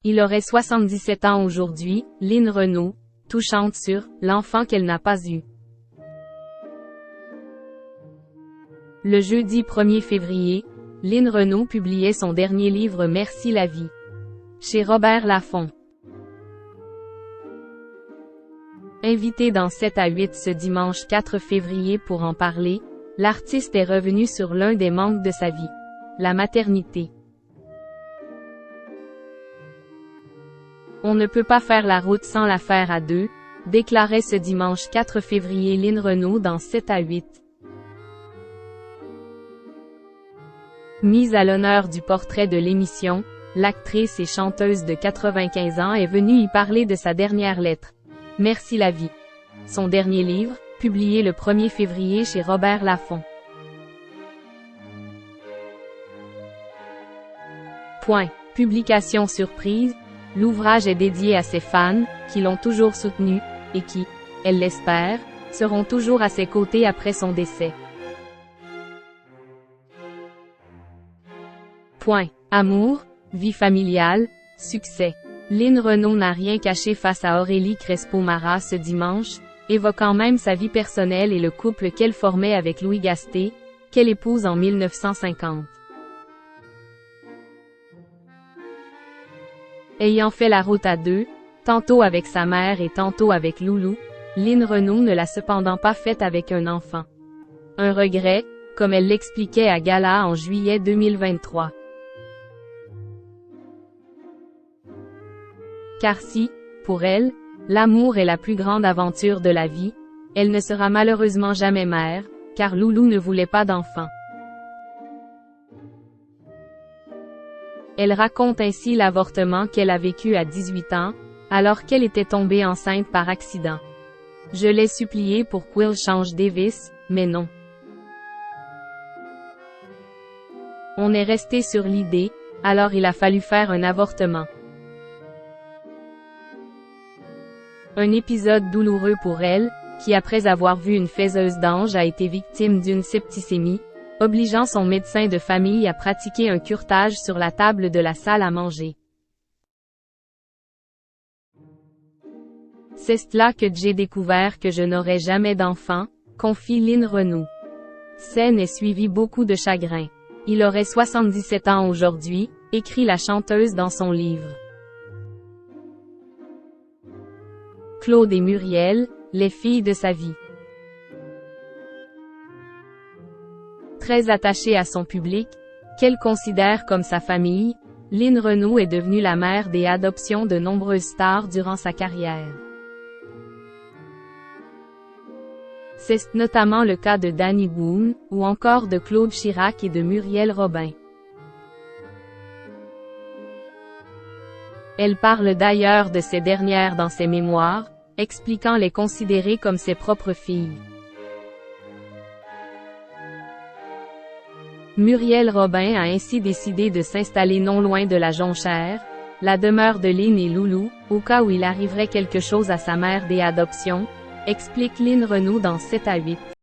Il aurait 77 ans aujourd'hui, Lynn Renaud, touchante sur « l'enfant qu'elle n'a pas eu ». Le jeudi 1er février, Lynn Renaud publiait son dernier livre Merci la vie. Chez Robert Laffont. Invitée dans 7 à 8 ce dimanche 4 février pour en parler, l'artiste est revenue sur l'un des manques de sa vie, la maternité. On ne peut pas faire la route sans la faire à deux, déclarait ce dimanche 4 février Lynn Renaud dans 7 à 8. Mise à l'honneur du portrait de l'émission, l'actrice et chanteuse de 95 ans est venue y parler de sa dernière lettre, Merci la vie. Son dernier livre, publié le 1er février chez Robert Laffont. Publication surprise, l'ouvrage est dédié à ses fans, qui l'ont toujours soutenu, et qui, elle l'espère, seront toujours à ses côtés après son décès. Amour, vie familiale, succès. Lynn Renaud n'a rien caché face à Aurélie Crespo-Mara ce dimanche, évoquant même sa vie personnelle et le couple qu'elle formait avec Louis Gasté, qu'elle épouse en 1950. Ayant fait la route à deux, tantôt avec sa mère et tantôt avec Loulou, Lynn Renaud ne l'a cependant pas faite avec un enfant. Un regret, comme elle l'expliquait à Gala en juillet 2023. Car si, pour elle, l'amour est la plus grande aventure de la vie, elle ne sera malheureusement jamais mère, car Loulou ne voulait pas d'enfant. Elle raconte ainsi l'avortement qu'elle a vécu à 18 ans, alors qu'elle était tombée enceinte par accident. Je l'ai supplié pour qu'il change Davis, mais non. On est resté sur l'idée, alors il a fallu faire un avortement. Un épisode douloureux pour elle, qui après avoir vu une faiseuse d'ange a été victime d'une septicémie, obligeant son médecin de famille à pratiquer un curetage sur la table de la salle à manger. C'est là que j'ai découvert que je n'aurais jamais d'enfant, confie Lynn Renaud. Scène est suivie beaucoup de chagrin. Il aurait 77 ans aujourd'hui, écrit la chanteuse dans son livre. Claude et Muriel, les filles de sa vie. Très attachée à son public, qu'elle considère comme sa famille, Lynn Renaud est devenue la mère des adoptions de nombreuses stars durant sa carrière. C'est notamment le cas de Danny Boone, ou encore de Claude Chirac et de Muriel Robin. Elle parle d'ailleurs de ces dernières dans ses mémoires, expliquant les considérer comme ses propres filles. Muriel Robin a ainsi décidé de s'installer non loin de la Jonchère, la demeure de Lynn et Loulou, au cas où il arriverait quelque chose à sa mère des adoptions, explique Lynn Renaud dans 7 à 8.